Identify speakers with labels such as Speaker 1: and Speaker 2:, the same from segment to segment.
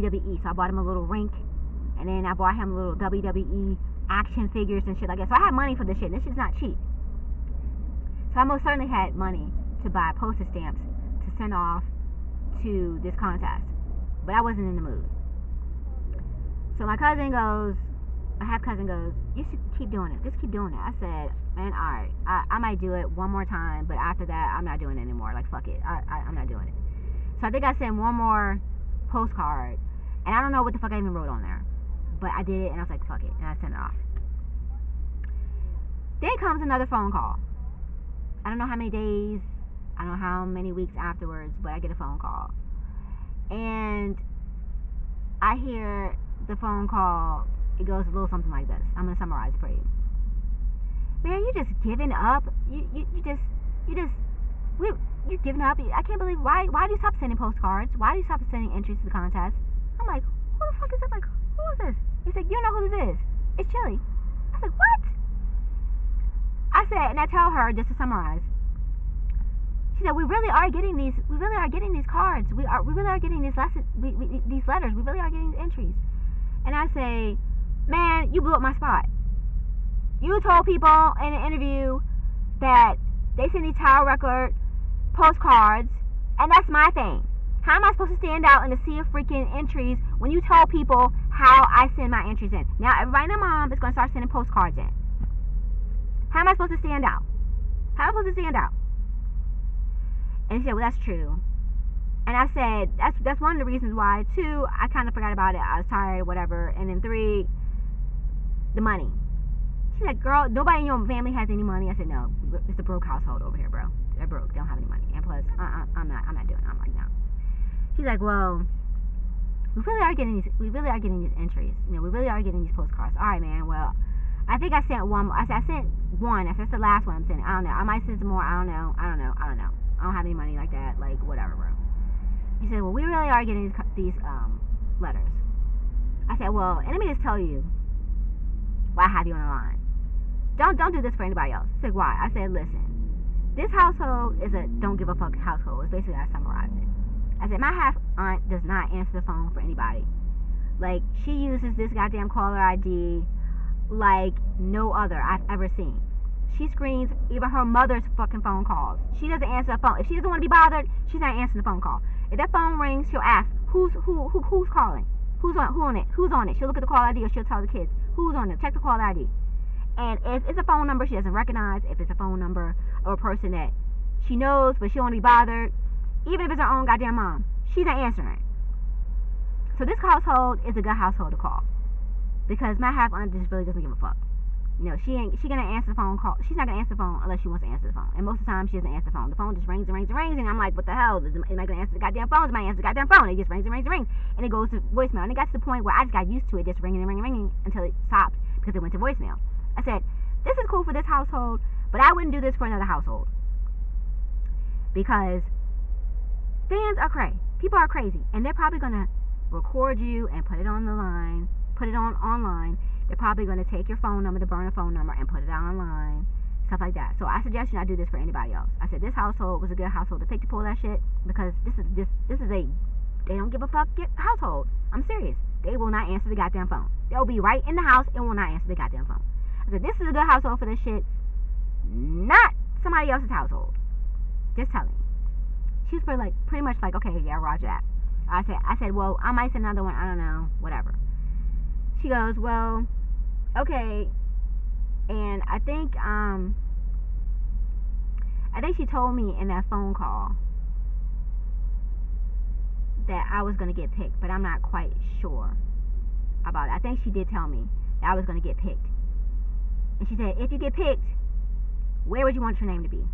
Speaker 1: WWE. So I bought him a little rink, and then I bought him little WWE action figures and shit like that. So I had money for this shit. This shit's not cheap. So I most certainly had money to buy postage stamps to send off to this contest, but I wasn't in the mood. So my half cousin goes, you should keep doing it. Just keep doing it. I said, man, alright, I might do it one more time, but after that, I'm not doing it anymore. Like, fuck it. I'm not doing it. So I think I sent one more postcard, and I don't know what the fuck I even wrote on there, but I did it, and I was like, fuck it, and I sent it off. Then comes another phone call. I don't know how many days, I don't know how many weeks afterwards, but I get a phone call. And I hear the phone call, it goes a little something like this. I'm going to summarize it for you. Man, you just giving up. You giving up. I can't believe, why do you stop sending postcards? Why do you stop sending entries to the contest? I'm like, who the fuck is it? Like, who is this? He's like, you know who this is. It's Chilli. I was like, what? I said, and I tell her, just to summarize, she said, we really are getting these cards. We really are getting these letters. We really are getting these entries. And I say, man, you blew up my spot. You told people in an interview that they send these tile record postcards, and that's my thing. How am I supposed to stand out in a sea of freaking entries when you tell people how I send my entries in? Now, everybody and their mom is going to start sending postcards in. How am I supposed to stand out? How am I supposed to stand out? And she said, well, that's true. And I said, that's one of the reasons why. 2, I kind of forgot about it. I was tired, whatever. And then 3, the money. She's like, girl, nobody in your family has any money. I said, no, it's a broke household over here, bro. They're broke. They don't have any money. And plus, I'm not doing it. I'm like, no. She's like, well, we really are getting these entries. You know, we really are getting these postcards. All right, man. Well, I think I sent one. I sent one. I said, that's the last one I'm sending. I don't know. I might send some more. I don't know. I don't have any money like that. Like, whatever, bro. He said, well, we really are getting these letters. I said, well, and let me just tell you why I have you on the line. Don't do this for anybody else. He said, why? I said, listen, this household is a don't give a fuck household. It's basically, I summarized it. I said, my half aunt does not answer the phone for anybody. Like, she uses this goddamn caller ID like no other I've ever seen. She screens even her mother's fucking phone calls. She doesn't answer the phone. If she doesn't want to be bothered, she's not answering the phone call. If that phone rings, she'll ask, who's calling? Who's on it? She'll look at the call ID, or she'll tell the kids, who's on it? Check the call ID. And if it's a phone number she doesn't recognize, if it's a phone number of a person that she knows but she don't want to be bothered, even if it's her own goddamn mom, she's not answering. So this household is a good household to call, because my half aunt just really doesn't give a fuck. You know, she gonna answer the phone call. She's not gonna answer the phone unless she wants to answer the phone. And most of the time, she doesn't answer the phone. The phone just rings and rings and rings, and I'm like, what the hell? Am I gonna answer the goddamn phone? Am I answer the goddamn phone? It just rings and rings and rings, and it goes to voicemail. And it got to the point where I just got used to it, just ringing and ringing and ringing until it stopped because it went to voicemail. I said, this is cool for this household, but I wouldn't do this for another household, because fans are crazy. People are crazy, and they're probably gonna record you and put it on the line, put it on online. They're probably going to take your phone number, the burner phone number, and put it out online, stuff like that. So I suggest you not do this for anybody else. I said this household was a good household to pick to pull that shit, because this is a they don't give a fuck household. I'm serious. They will not answer the goddamn phone. They'll be right in the house and will not answer the goddamn phone. I said this is a good household for this shit, not somebody else's household. Just telling you. She was pretty much like, okay, yeah, roger that. I said, well, I might send another one. I don't know, whatever. She goes, well, okay, and I think she told me in that phone call that I was going to get picked, but I'm not quite sure about it. I think she did tell me that I was going to get picked. And she said, if you get picked, where would you want your name to be?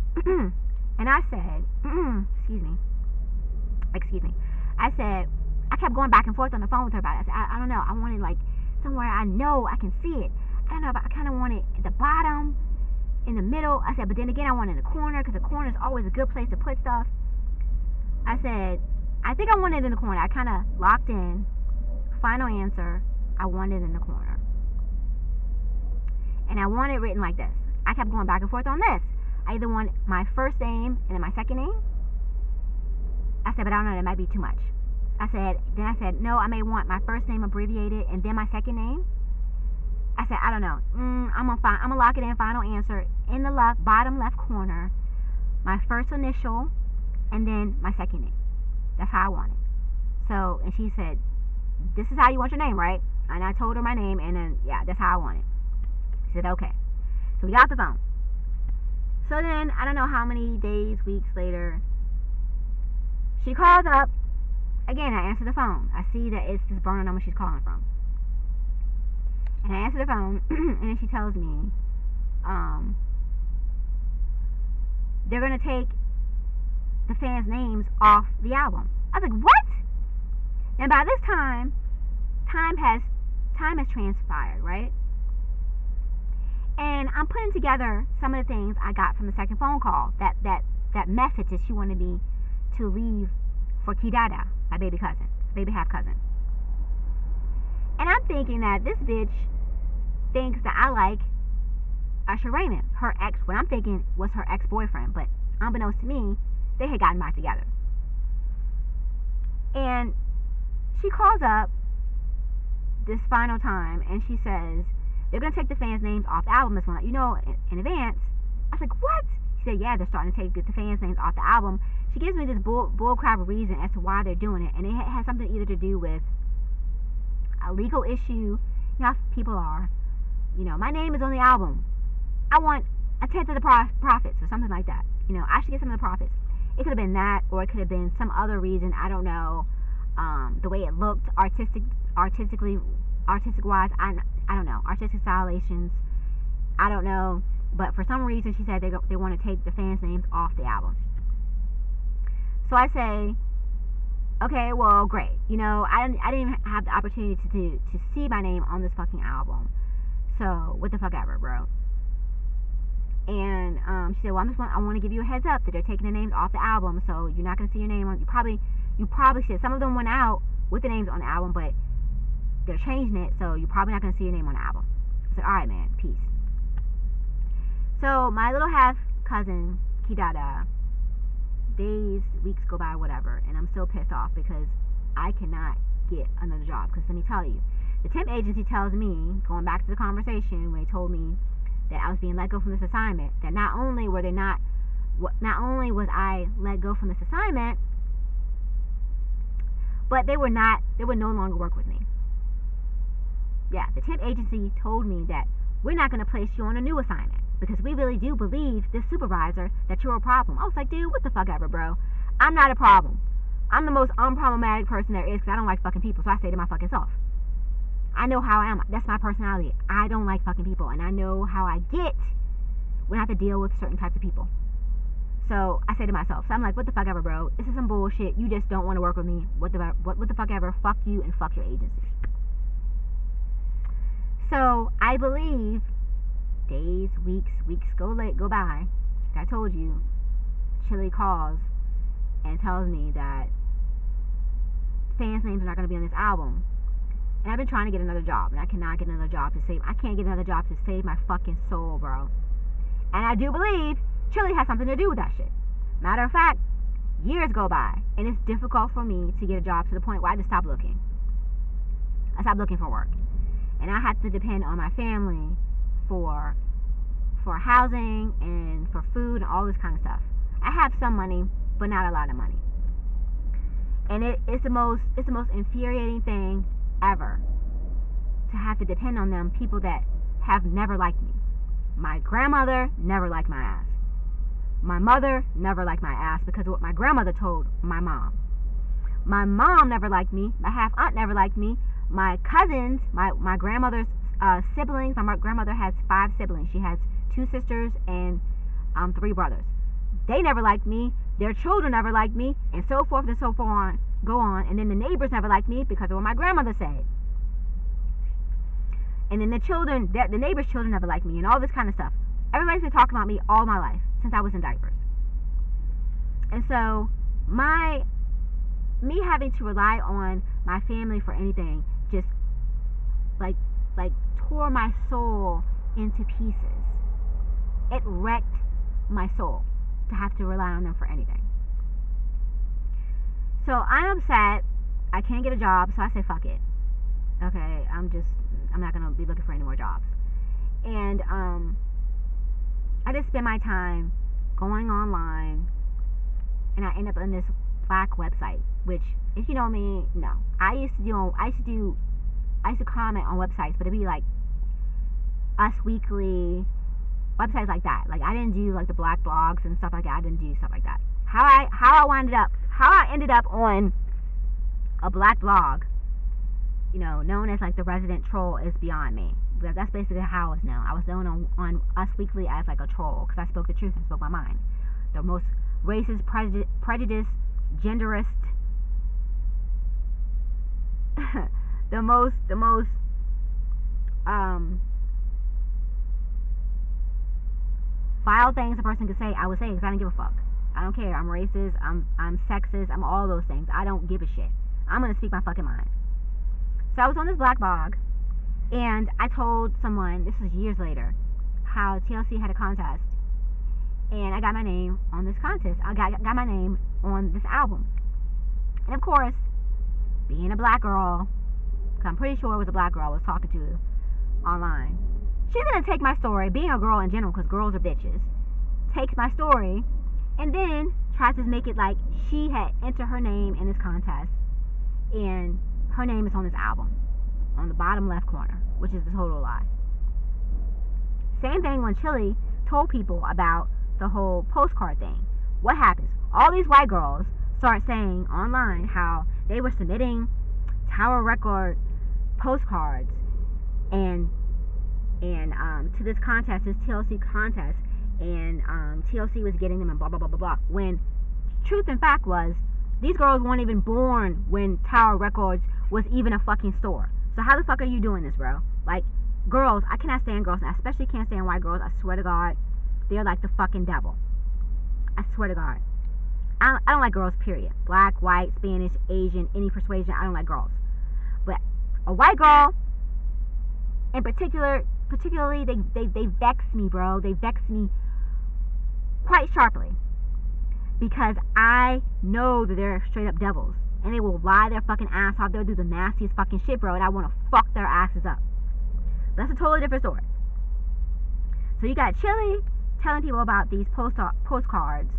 Speaker 1: And I said, excuse me. I said, I kept going back and forth on the phone with her about it. I said, I don't know. I wanted, like, somewhere I know I can see it. I don't know, but I kind of want it at the bottom, in the middle. I said, but then again, I want it in the corner, because the corner is always a good place to put stuff. I said, I think I want it in the corner. I kind of locked in. Final answer, I want it in the corner. And I want it written like this. I kept going back and forth on this. I either want my first name and then my second name. I said, but I don't know, that might be too much. Then I said, no, I may want my first name abbreviated and then my second name. I said, I don't know. I'm gonna lock it in. Final answer in the bottom left corner, my first initial, and then my second name. That's how I want it. So, and she said, this is how you want your name, right? And I told her my name, and then yeah, that's how I want it. She said, okay. So we got the phone. So then I don't know how many days, weeks later, she calls up. Again, I answer the phone. I see that it's this burner number she's calling from. And I answer the phone, and then she tells me, they're going to take the fans' names off the album. I was like, what? And by this time has transpired, right? And I'm putting together some of the things I got from the second phone call. That message that she wanted me to leave for Kidada, my baby half cousin. And I'm thinking that this bitch thinks that I like Usher Raymond, her ex. What I'm thinking was her ex-boyfriend, but unbeknownst to me, they had gotten back together. And she calls up this final time, and she says, they're going to take the fans' names off the album. This one, you know, in advance. I was like, what? She said, yeah, they're starting to take the fans' names off the album. She gives me this bullcrap reason as to why they're doing it, and it has something either to do with a legal issue. You know how people are. You know, my name is on the album. I want a tenth of the profits or something like that. You know, I should get some of the profits. It could have been that, or it could have been some other reason. I don't know. The way it looked, artistic-wise, I don't know. Artistic stylations, I don't know. But for some reason, she said they want to take the fans' names off the album. So I say, okay, well, great. You know, I didn't even have the opportunity to see my name on this fucking album. So what the fuck ever, bro. And she said, well, I want to give you a heads up that they're taking the names off the album, so you're not gonna see your name on. You probably said some of them went out with the names on the album, but they're changing it, so you're probably not gonna see your name on the album. I said, all right, man, peace. So my little half cousin Kidada, days, weeks go by, whatever, and I'm still pissed off because I cannot get another job. Because let me tell you, the temp agency tells me, going back to the conversation when they told me that I was being let go from this assignment, that not only was I let go from this assignment, but they would no longer work with me. Yeah, the temp agency told me that we're not going to place you on a new assignment because we really do believe, this supervisor, that you're a problem. I was like, dude, what the fuck ever, bro. I'm not a problem. I'm the most unproblematic person there is because I don't like fucking people, so I say to my fucking self. I know how I am. That's my personality. I don't like fucking people, and I know how I get when I have to deal with certain types of people. So I say to myself, so I'm like, what the fuck ever, bro. This is some bullshit. You just don't want to work with me. What the fuck ever. Fuck you and fuck your agency. So I believe days, weeks go by. Like I told you, Chilli calls and tells me that fans' names are not going to be on this album. And I've been trying to get another job, and I cannot get another job to save. I can't get another job to save my fucking soul, bro. And I do believe Chilli has something to do with that shit. Matter of fact, years go by, and it's difficult for me to get a job to the point where I just stop looking. I stop looking for work. And I have to depend on my family for housing and for food and all this kind of stuff. I have some money, but not a lot of money. And it's the most infuriating thing ever to have to depend on them, people that have never liked me. My grandmother never liked my ass. My mother never liked my ass because of what my grandmother told my mom. My mom never liked me. My half aunt never liked me. My cousins, my grandmother's siblings, my grandmother has 5 siblings. She has 2 sisters and 3 brothers. They never liked me. Their children never liked me, and so forth and so on. Go on. And then the neighbors never liked me because of what my grandmother said. And then the neighbors' children never liked me, and all this kind of stuff. Everybody's been talking about me all my life since I was in diapers. And so me having to rely on my family for anything just like tore my soul into pieces. It wrecked my soul to have to rely on them for anything. So I'm upset I can't get a job, so I say fuck it. Okay, I'm not gonna be looking for any more jobs. And I just spend my time going online, and I end up on this black website. Which, if you know me, no, I used to comment on websites, but it'd be like Us Weekly, websites like that. Like, I didn't do like the black blogs and stuff like that. I didn't do stuff like that. How I ended up on a black blog, known as like the resident troll, is beyond me. Because that's basically how I was known. I was known on Us Weekly as like a troll, because I spoke the truth and spoke my mind. The most racist, prejudiced, genderist, the most vile things a person could say, I would say, because I don't give a fuck. I don't care. I'm racist. I'm sexist. I'm all those things. I don't give a shit. I'm gonna speak my fucking mind. So I was on this black blog, and I told someone, this was years later, how TLC had a contest, and I got my name on this contest. I got my name on this album. And of course, being a black girl, because I'm pretty sure it was a black girl I was talking to online, she's gonna take my story, being a girl in general, because girls are bitches, takes my story, and then tries to make it like she had entered her name in this contest, and her name is on this album, on the bottom left corner, which is the total lie. Same thing when Chilli told people about the whole postcard thing. What happens? All these white girls start saying online how they were submitting Tower Record postcards and to this contest, this TLC contest, and TLC was getting them and blah blah blah blah blah. When truth and fact was, these girls weren't even born when Tower Records was even a fucking store. So how the fuck are you doing this, bro? Like, girls, I cannot stand girls, and I especially can't stand white girls. I swear to God, they're like the fucking devil. I swear to God. I don't like girls, period. Black, white, Spanish, Asian, any persuasion, I don't like girls. But a white girl, in particularly, they vex me, bro. They vex me quite sharply. Because I know that they're straight up devils. And they will lie their fucking ass off. They'll do the nastiest fucking shit, bro. And I want to fuck their asses up. That's a totally different story. So you got Chilli telling people about these postcards.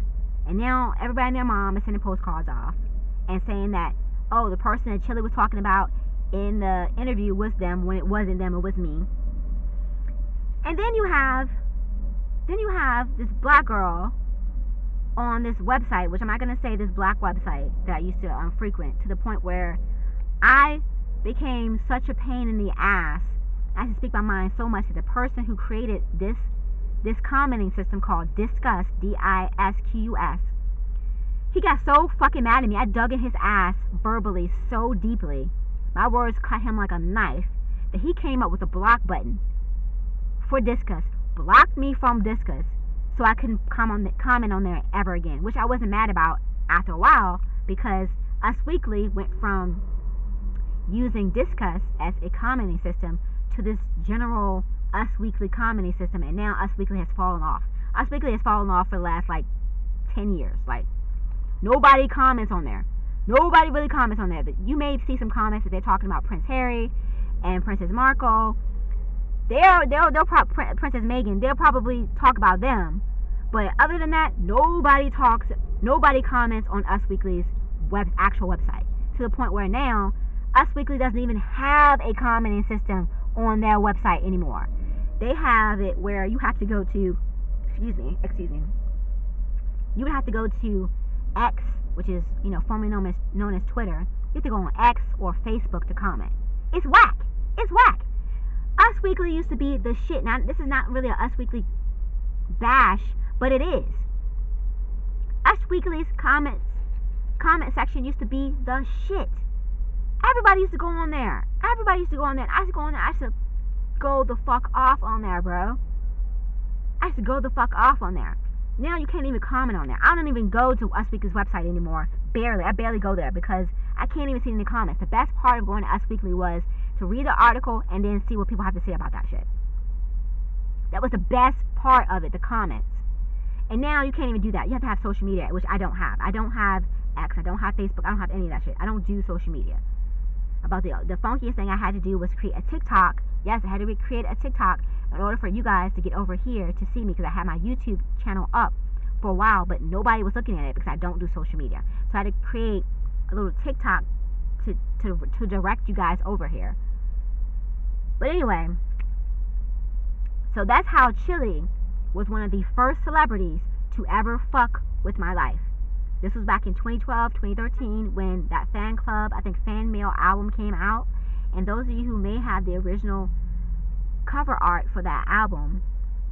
Speaker 1: And now everybody and their mom is sending postcards off. And saying that, oh, the person that Chilli was talking about in the interview was them, when it wasn't them, it was me. And then you have this black girl on this website, which I'm not going to say this black website that I used to frequent, to the point where I became such a pain in the ass. I had to speak my mind so much that the person who created this commenting system called Disqus, DISQUS, he got so fucking mad at me. I dug in his ass verbally so deeply. My words cut him like a knife, that he came up with a block button for Disqus. Blocked me from Disqus, so I couldn't comment on there ever again, which I wasn't mad about after a while, because Us Weekly went from using Disqus as a commenting system to this general Us Weekly commenting system, and now Us Weekly has fallen off. Us Weekly has fallen off for the last 10 years. Like, nobody comments on there. Nobody really comments on there. You may see some comments that they're talking about Prince Harry and Princess Markle. Princess Meghan, they'll probably talk about them. But other than that, nobody comments on Us Weekly's actual website. To the point where now, Us Weekly doesn't even have a commenting system on their website anymore. They have it where you have to go to, excuse me, you would have to go to X, which is, formerly known as Twitter. You have to go on X or Facebook to comment. It's whack. It's whack. Us Weekly used to be the shit. Now, this is not really a Us Weekly bash, but it is. Us Weekly's comment section used to be the shit. Everybody used to go on there. I used to go on there. I used to go the fuck off on there, bro. I used to go the fuck off on there. Now you can't even comment on there. I don't even go to Us Weekly's website anymore. Barely. I barely go there because I can't even see any comments. The best part of going to Us Weekly was to read the article and then see what people have to say about that shit. That was the best part of it, the comments. And now you can't even do that. You have to have social media, which I don't have. I don't have X. I don't have Facebook. I don't have any of that shit. I don't do social media. About the funkiest thing I had to do was create a TikTok. Yes, I had to create a TikTok in order for you guys to get over here to see me, because I had my YouTube channel up for a while, but nobody was looking at it because I don't do social media. So I had to create a little TikTok to direct you guys over here. But anyway, so that's how Chilli was one of the first celebrities to ever fuck with my life. This was back in 2012, 2013, when that fan club, I think Fan Mail album came out. And those of you who may have the original cover art for that album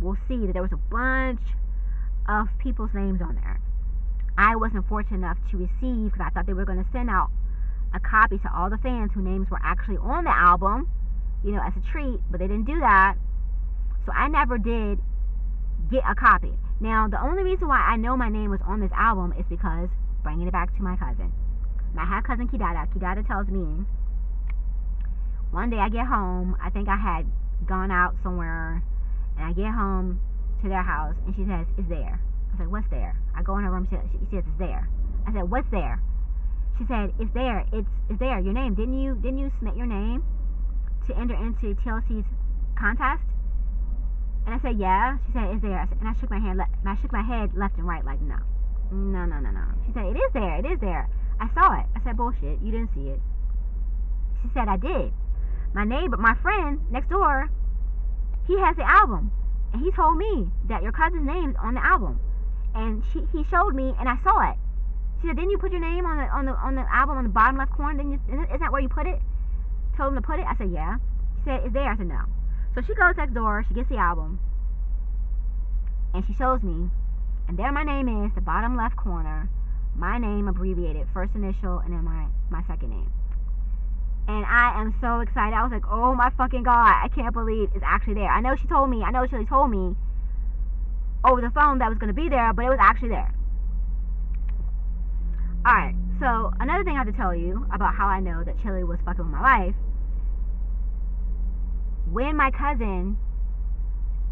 Speaker 1: will see that there was a bunch of people's names on there. I wasn't fortunate enough to receive, because I thought they were going to send out a copy to all the fans whose names were actually on the album, you know, as a treat, but they didn't do that. So I never did get a copy. Now, the only reason why I know my name was on this album is because, bringing it back to my cousin, my half cousin Kidada tells me, one day I get home, I think I had gone out somewhere, and I get home to their house, and she says, "It's there." I said, "What's there?" I go in her room, she says, "It's there." I said, "What's there?" She said, "It's there. It's there. Your name. Didn't you submit your name to enter into TLC's contest?" And I said, "Yeah." She said, "It's there." And I shook my head left and right, like, no. She said, "It is there. It is there. I saw it." I said, "Bullshit. You didn't see it." She said, "I did. My neighbor, my friend next door, he has the album, and he told me that your cousin's name's on the album, and he showed me, and I saw it." She said, "Didn't you put your name on the album on the bottom left corner? Isn't that where you put it? Told him to put it?" I said, "Yeah." She said, "It's there." I said, "No." So she goes next door, she gets the album, and she shows me, and there my name is, the bottom left corner, my name abbreviated, first initial, and then my second name. And I am so excited. I was like, oh my fucking God, I can't believe it's actually there. I know Chilli told me over the phone that it was going to be there, but it was actually there. Alright, so another thing I have to tell you about how I know that Chilli was fucking with my life. When my cousin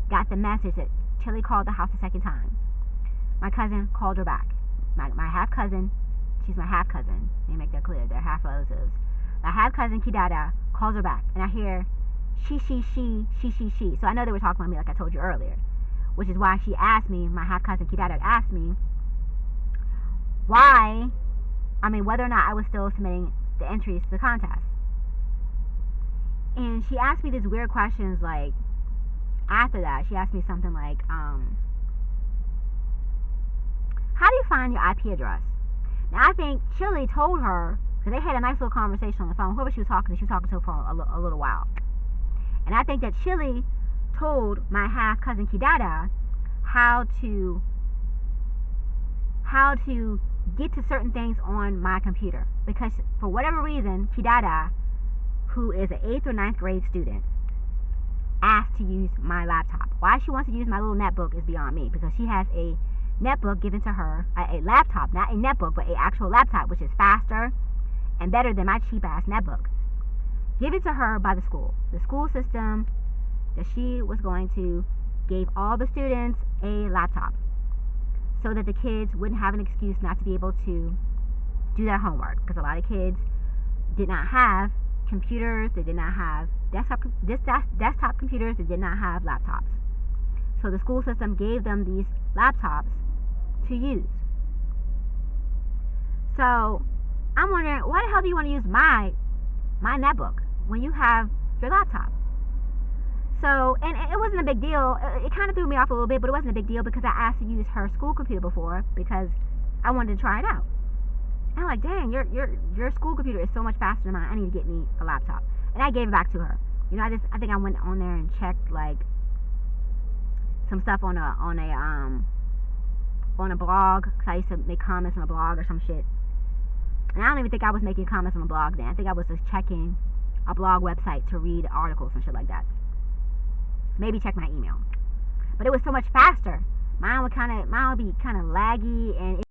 Speaker 1: got the message that Chilli called the house the second time, my cousin called her back. My half cousin, she's my half cousin. Let me make that clear. They're half relatives. My half cousin Kidada calls her back, and I hear she. So I know they were talking about me, like I told you earlier, which is why she asked me. My half cousin Kidada asked me whether or not I was still submitting the entries to the contest. And she asked me these weird questions, like, after that, she asked me something like, how do you find your IP address? Now, I think Chilli told her, because they had a nice little conversation on the phone. Whoever she was talking to for a little while. And I think that Chilli told my half cousin Kidada how to get to certain things on my computer. Because for whatever reason, Kidada, who is an 8th or 9th grade student, asked to use my laptop. Why she wants to use my little netbook is beyond me, because she has a netbook given to her, a laptop, not a netbook, but an actual laptop, which is faster and better than my cheap ass netbook, given to her by the school. The school system that she was going to gave all the students a laptop, so that the kids wouldn't have an excuse not to be able to do their homework, because a lot of kids did not have computers, they did not have desktop computers, they did not have laptops. So the school system gave them these laptops to use. So I'm wondering, why the hell do you want to use my netbook when you have your laptop? So, and it wasn't a big deal. It kind of threw me off a little bit, but it wasn't a big deal because I asked to use her school computer before because I wanted to try it out. And I'm like, dang, your school computer is so much faster than mine. I need to get me a laptop. And I gave it back to her. You know, I think I went on there and checked like some stuff on a blog, because I used to make comments on a blog or some shit. And I don't even think I was making comments on a blog then. I think I was just checking a blog website to read articles and shit like that. Maybe check my email. But it was so much faster. Mine would be kind of laggy, and